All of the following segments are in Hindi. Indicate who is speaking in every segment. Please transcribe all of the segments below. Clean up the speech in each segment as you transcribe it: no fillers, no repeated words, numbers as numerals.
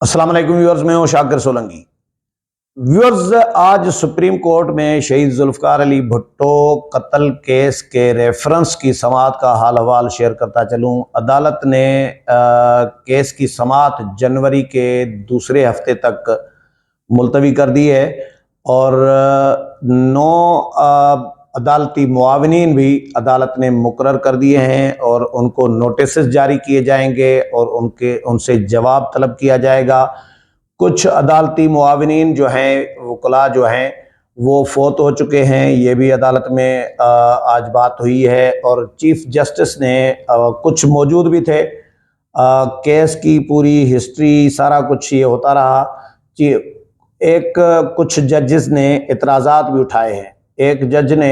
Speaker 1: अस्सलाम वालेकुम व्यूअर्स, मैं हूं शाकिर सोलंकी। व्यूअर्स, आज सुप्रीम कोर्ट में शहीद जुल्फकार अली भुट्टो कत्ल केस के रेफरेंस की समाअत का हाल अहवाल शेयर करता चलूं। अदालत ने केस की समाअत जनवरी के दूसरे हफ्ते तक मुलतवी कर दी है और 9 अदालती मुआविनीन भी अदालत ने मुकर्रर कर दिए हैं और उनको नोटिस जारी किए जाएंगे और उनसे जवाब तलब किया जाएगा। कुछ अदालती मुआविनीन जो हैं, वकला जो हैं, वो फोत हो चुके हैं। ये भी अदालत में आज बात हुई है और चीफ जस्टिस ने कुछ मौजूद भी थे। केस की पूरी हिस्ट्री सारा कुछ ये होता रहा कि कुछ जजेस ने एतराज़ात भी उठाए हैं। एक जज ने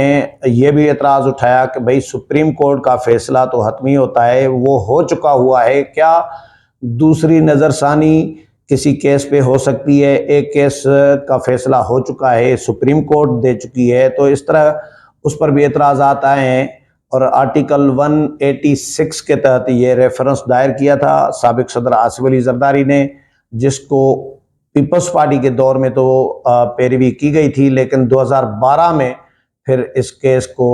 Speaker 1: यह भी एतराज़ उठाया कि भाई सुप्रीम कोर्ट का फैसला तो हतमी होता है, वो हो चुका हुआ है, क्या दूसरी नज़रसानी किसी केस पे हो सकती है? एक केस का फैसला हो चुका है, सुप्रीम कोर्ट दे चुकी है, तो इस तरह उस पर भी एतराज़ात आए हैं और आर्टिकल 186 के तहत ये रेफरेंस दायर किया था साबिक सदर आसिफ अली जरदारी ने, जिसको पीपल्स पार्टी के दौर में तो पैरवी की गई थी, लेकिन 2012 में फिर इस केस को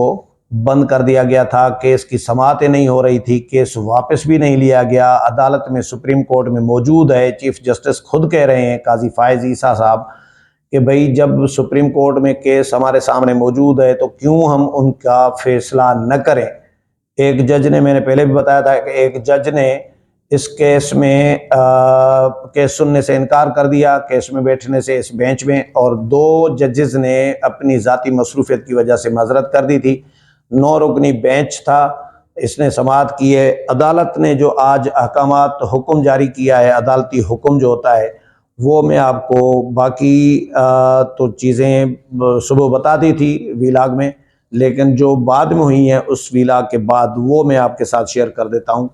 Speaker 1: बंद कर दिया गया था। केस की समाअतें नहीं हो रही थी, केस वापस भी नहीं लिया गया। अदालत में सुप्रीम कोर्ट में मौजूद है, चीफ जस्टिस खुद कह रहे हैं, काजी फायज ईसा साहब, कि भाई जब सुप्रीम कोर्ट में केस हमारे सामने मौजूद है तो क्यों हम उनका फैसला न करें। एक जज ने, मैंने पहले भी बताया था कि एक जज ने इस केस में केस सुनने से इनकार कर दिया, केस में बैठने से इस बेंच में, और 2 जजेस ने अपनी ज़ाती मसरूफियत की वजह से माजरत कर दी थी। 9 रुकनी बेंच था, इसने समाअत की है। अदालत ने जो आज अहकामात हुक्म जारी किया है, अदालती हुक्म जो होता है, वो मैं आपको बाकी तो चीज़ें सुबह बता दी थी वीलाग में, लेकिन जो बाद में हुई हैं उस वीलाग के बाद वो मैं आपके साथ शेयर कर देता हूँ।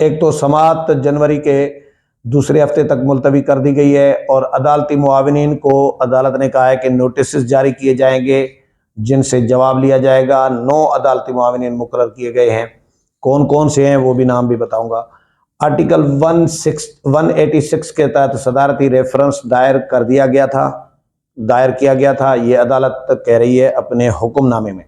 Speaker 1: एक तो समाअत जनवरी के दूसरे हफ्ते तक मुलतवी कर दी गई है और अदालती मुआविनीन को अदालत ने कहा है कि नोटिस जारी किए जाएंगे जिनसे जवाब लिया जाएगा। 9 अदालती मुआविनीन मुकर्रर किए गए हैं। कौन कौन से हैं वो भी नाम भी बताऊंगा। आर्टिकल 186 के तहत सदारती रेफरेंस दायर किया गया था, ये अदालत कह रही है अपने हुक्मनामे में।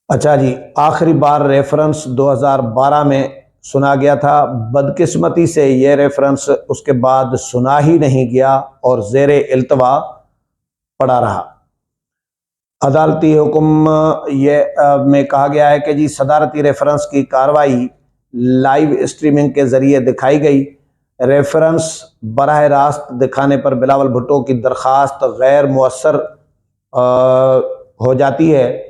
Speaker 1: अच्छा जी, आखिरी बार रेफरेंस 2012 में सुना गया था। बदकिस्मती से ये रेफरेंस उसके बाद सुना ही नहीं गया और ज़ेरे इल्तवा पड़ा रहा। अदालती हुक्म में कहा गया है कि जी सदारती रेफरेंस की कार्रवाई लाइव स्ट्रीमिंग के ज़रिए दिखाई गई। रेफरेंस बराह रास्त दिखाने पर बिलावल भुट्टो की दरख्वास्त गैर मुअस्सर हो जाती है।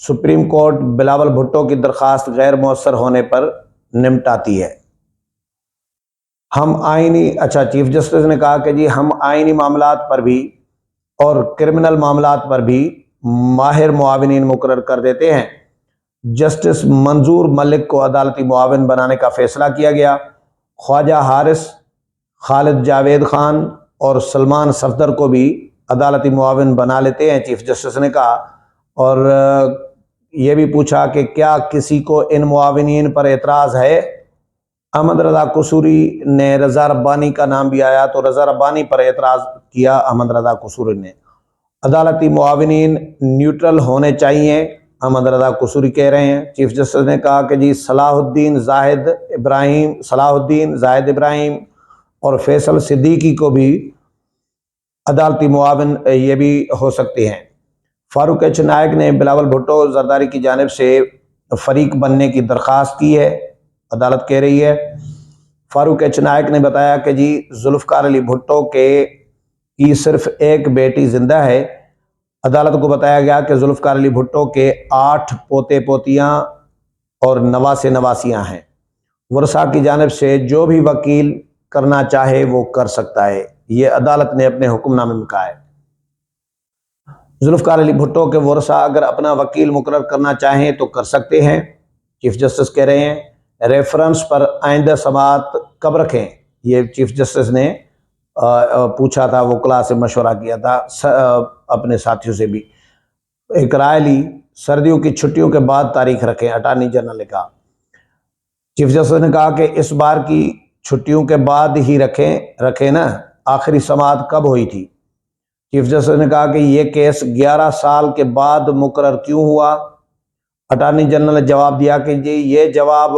Speaker 1: सुप्रीम कोर्ट बिलावल भुट्टो की दरख्वास्त गैर मुअस्सर होने पर निपटाती है। चीफ जस्टिस ने कहा कि जी हम आईनी मामलात पर भी और क्रिमिनल मामलात पर भी माहिर मुआविनीन मुकर्रर कर देते हैं। जस्टिस मंजूर मलिक को अदालती मुआविन बनाने का फैसला किया गया। ख्वाजा हारिस, खालिद जावेद खान और सलमान सफदर को भी अदालती मुआविन बना लेते हैं, चीफ जस्टिस ने कहा। और ये भी पूछा कि क्या किसी को इन मुआविनीन पर एतराज़ है। अहमद रज़ा कसूरी ने, रज़ा रब्बानी का नाम भी आया, तो रज़ा रब्बानी पर एतराज़ किया अहमद रज़ा कसूरी ने। अदालती मुआविनीन न्यूट्रल होने चाहिए, अहमद रज़ा कसूरी कह रहे हैं। चीफ जस्टिस ने कहा कि जी सलाहुद्दीन जाहिद इब्राहिम और फैसल सिद्दीकी को भी अदालती मुआविन ये भी हो सकते हैं। फारूक एच नायक ने बिलावल भुट्टो जरदारी की जानिब से फरीक बनने की दरख्वास्त की है, अदालत कह रही है। फारूक एच नायक ने बताया कि जी जुल्फकार अली भुट्टो की सिर्फ एक बेटी जिंदा है। अदालत को बताया गया कि जुल्फकार अली भुट्टो के 8 पोते पोतियां और नवासे नवासियां हैं। वर्षा की जानिब से जो भी वकील करना चाहे वो कर सकता है, ये अदालत ने अपने हुक्मनामे में कहा है। जुल्फकार अली भुट्टो के वर्षा अगर अपना वकील मुकर्रर करना चाहें तो कर सकते हैं, चीफ जस्टिस कह रहे हैं। रेफरेंस पर आइंदा समाअत कब रखें, ये चीफ जस्टिस ने पूछा था, वकला से मशवरा किया था, अपने साथियों से भी एक राय ली। सर्दियों की छुट्टियों के बाद तारीख रखें, अटॉर्नी जनरल ने कहा। चीफ जस्टिस ने कहा कि इस बार की छुट्टियों के बाद ही रखें ना, आखिरी समाअत कब हुई थी? चीफ जस्टिस ने कहा कि ये केस 11 साल के बाद मुकर्रर क्यों हुआ? अटॉर्नी जनरल ने जवाब दिया कि जी ये जवाब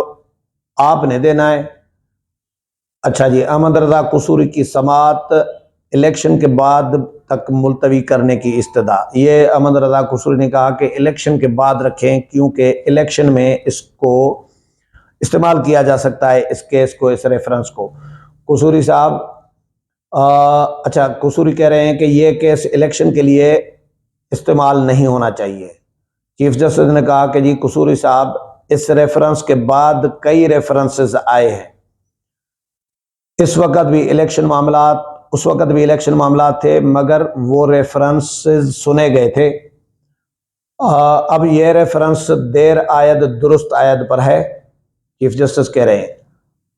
Speaker 1: आपने देना है। अच्छा जी, अहमद रजा कसूरी की समाअत इलेक्शन के बाद तक मुलतवी करने की इस्तदा। ये अहमद रजा कसूरी ने कहा कि इलेक्शन के बाद रखें क्योंकि इलेक्शन में इसको इस्तेमाल किया जा सकता है, इस केस को, इस रेफरेंस को। कसूरी साहब अच्छा, कसूरी कह रहे हैं कि ये केस इलेक्शन के लिए इस्तेमाल नहीं होना चाहिए। चीफ जस्टिस ने कहा कि जी कसूरी साहब, इस रेफरेंस के बाद कई रेफरेंसेस आए हैं, उस वक्त भी इलेक्शन मामला थे, मगर वो रेफरेंसेस सुने गए थे। अब ये रेफरेंस देर आयद दुरुस्त आयद पर है, चीफ जस्टिस कह रहे हैं,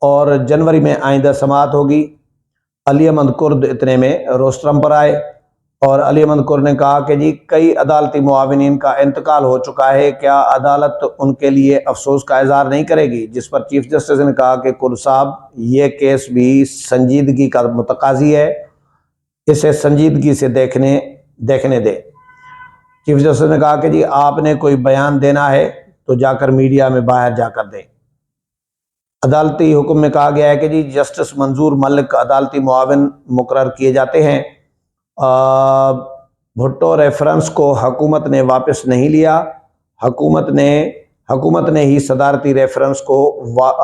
Speaker 1: और जनवरी में आइंदा समाअत होगी। अली अहमद कुर्द इतने में रोस्ट्रम पर आए और अली अहमद कुर्द ने कहा कि जी कई अदालती मुआविनीन का इंतकाल हो चुका है, क्या अदालत उनके लिए अफसोस का इजहार नहीं करेगी? जिस पर चीफ जस्टिस ने कहा कि कुर्द साहब, ये केस भी संजीदगी का मुतकाजी है, इसे संजीदगी से देखने दे। चीफ जस्टिस ने कहा कि जी आपने कोई बयान देना है तो जाकर मीडिया में बाहर जाकर दें। अदालती हुक्म में कहा गया है कि जी जस्टिस मंजूर मलिक अदालती मुआविन मुकर्रर किए जाते हैं। भुट्टो रेफरेंस को हुकूमत ने वापस नहीं लिया, हुकूमत ने ही सदारती रेफरेंस को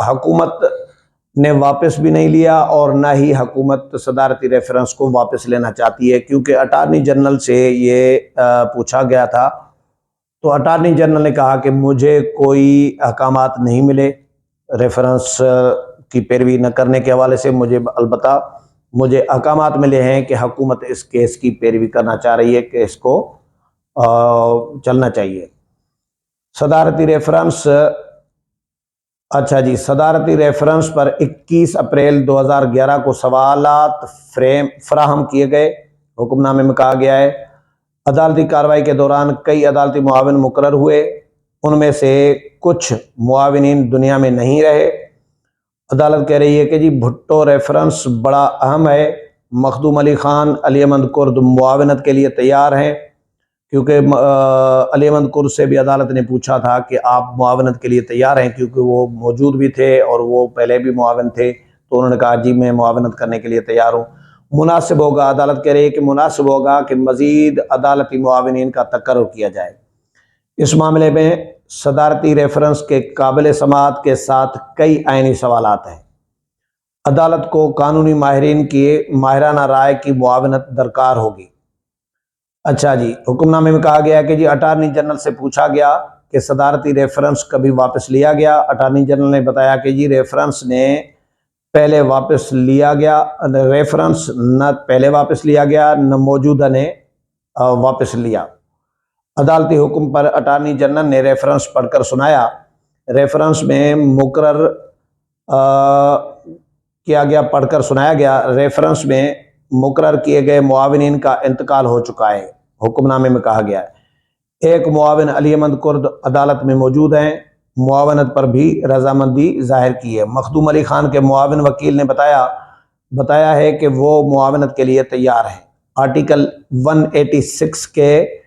Speaker 1: हुकूमत ने वापस भी नहीं लिया और ना ही हुकूमत सदारती रेफरेंस को वापस लेना चाहती है, क्योंकि अटॉर्नी जनरल से ये पूछा गया था तो अटॉर्नी जनरल ने कहा कि मुझे कोई अहकामात नहीं मिले रेफरेंस की पैरवी न करने के हवाले से, अलबत्ता मुझे अहकामात मिले हैं कि हुकूमत इस केस की पैरवी करना चाह रही है, केस को चलना चाहिए। सदारती रेफरेंस, अच्छा जी, सदारती रेफरेंस पर 21 अप्रैल 2011 को सवालात फराहम किए गए। हुक्मनामे में कहा गया है अदालती कार्रवाई के दौरान कई अदालती मुआविन मुकर्रर हुए, उनमें से कुछ मुआविनीन दुनिया में नहीं रहे। अदालत कह रही है कि जी भुट्टो रेफरेंस बड़ा अहम है, मखदूम अली खान, अली अहमद कुर्द मुआविनत के लिए तैयार हैं, क्योंकि अली अहमद कुर्द से भी अदालत ने पूछा था कि आप मुआवनत के लिए तैयार हैं, क्योंकि वो मौजूद भी थे और वो पहले भी मुआवन थे, तो उन्होंने कहा जी मैं मुआवनत करने के लिए तैयार हूँ। मुनासिब होगा, अदालत कह रही है कि मुनासिब होगा कि मज़ीद अदालती मुआविनीन का तकर्रुर किया जाए। इस मामले में सदारती रेफरेंस के काबिल समाअत के साथ कई आइनी सवालात हैं। अदालत को कानूनी माहिरीन की माहिराना राय की मुआवनत दरकार होगी। अच्छा जी, हुक्मनामे में कहा गया कि जी अटॉर्नी जनरल से पूछा गया कि सदारती रेफरेंस कभी वापस लिया गया। अटॉर्नी जनरल ने बताया कि जी रेफरेंस ने पहले वापस लिया गया, रेफरेंस न पहले वापस लिया गया न मौजूदा ने वापस लिया। अदालती हुक्म पर अटॉर्नी जनरल ने रेफरेंस पढ़कर सुनाया। रेफरेंस में मुकर्रर किया गया, पढ़कर सुनाया गया, रेफरेंस में मुकर्रर किए गए मुआविनीन का इंतकाल हो चुका है। हुक्मनामे में कहा गया है एक मुआविन अली अहमद कुर्द अदालत में मौजूद हैं, मुआवनत पर भी रजामंदी जाहिर की है। मखदूम अली खान के मुआविन वकील ने बताया है कि वो मुआवनत के लिए तैयार है। आर्टिकल 186 के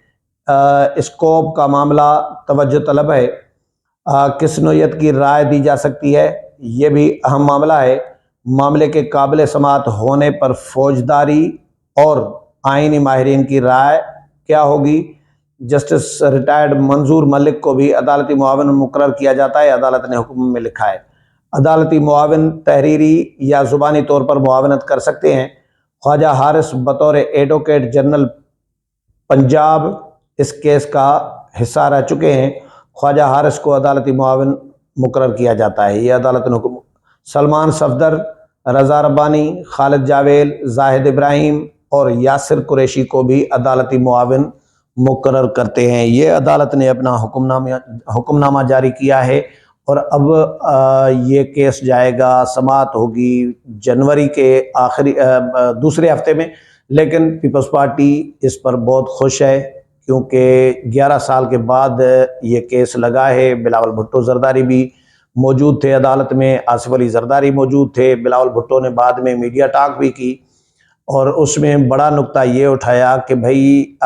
Speaker 1: स्कोप का मामला तवज्जो तलब है। किस नौयत की राय दी जा सकती है, ये भी अहम मामला है। मामले के काबिल समाअत होने पर फौजदारी और आईनी माहिरीन की राय क्या होगी? जस्टिस रिटायर्ड मंजूर मलिक को भी अदालती मुआविन मुकर्रर किया जाता है, अदालत ने हुक्म में लिखा है। अदालती मुआविन तहरीरी या जुबानी तौर पर मुआवनत कर सकते हैं। ख्वाजा हारिस बतौर एडवोकेट जनरल पंजाब इस केस का हिस्सा रह चुके हैं। ख्वाजा हारिस को अदालती मुआविन मुकर्रर किया जाता है, ये अदालत ने हुक्म। सलमान सफदर, रजा रब्बानी, खालिद जावेल, जाहिद इब्राहिम और यासिर कुरैशी को भी अदालती मुआविन मुकर्रर करते हैं। ये अदालत ने अपना हुक्मनामा जारी किया है और अब ये केस जाएगा, समाअत होगी जनवरी के आखिरी दूसरे हफ्ते में। लेकिन पीपल्स पार्टी इस पर बहुत खुश है, क्योंकि 11 साल के बाद ये केस लगा है। बिलावल भुट्टो जरदारी भी मौजूद थे अदालत में, आसिफ अली जरदारी मौजूद थे। बिलावल भुट्टो ने बाद में मीडिया टॉक भी की और उसमें बड़ा नुक्ता ये उठाया कि भाई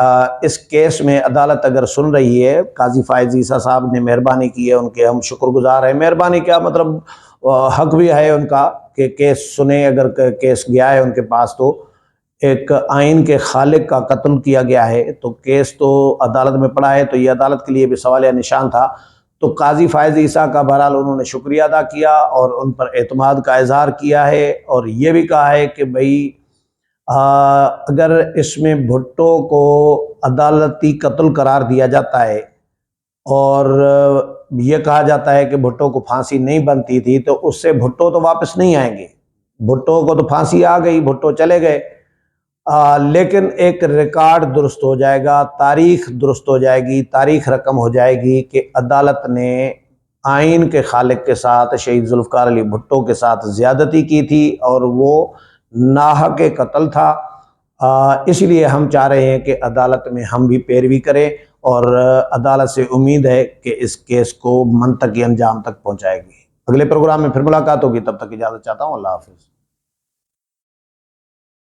Speaker 1: इस केस में अदालत अगर सुन रही है, काजी फायज ईसा साहब ने मेहरबानी की है, उनके हम शुक्रगुजार हैं। मेहरबानी क्या मतलब हक भी है उनका कि केस सुने। अगर केस गया है उनके पास तो एक आइन के खालिक का कत्ल किया गया है, तो केस तो अदालत में पड़ा है, तो ये अदालत के लिए भी सवालिया निशान था। तो काजी फायज ईसा का बहरहाल उन्होंने शुक्रिया अदा किया और उन पर एतमाद का इजहार किया है और ये भी कहा है कि भाई अगर इसमें भुट्टो को अदालती कत्ल करार दिया जाता है और ये कहा जाता है कि भुट्टो को फांसी नहीं बनती थी, तो उससे भुट्टो तो वापस नहीं आएंगे। भुट्टो को तो फांसी आ गई, भुट्टो चले गए, लेकिन एक रिकॉर्ड दुरुस्त हो जाएगा, तारीख दुरुस्त हो जाएगी, तारीख रकम हो जाएगी कि अदालत ने आइन के खालिक के साथ शहीद जुल्फ़िकार अली भुट्टो के साथ ज़्यादती की थी और वो नाहक कत्ल था। इसलिए हम चाह रहे हैं कि अदालत में हम भी पैरवी करें और अदालत से उम्मीद है कि इस केस को मंतकी अंजाम तक पहुँचाएगी। अगले प्रोग्राम में फिर मुलाकात होगी, तब तक इजाज़त चाहता हूँ। अल्लाह हाफ़िज़।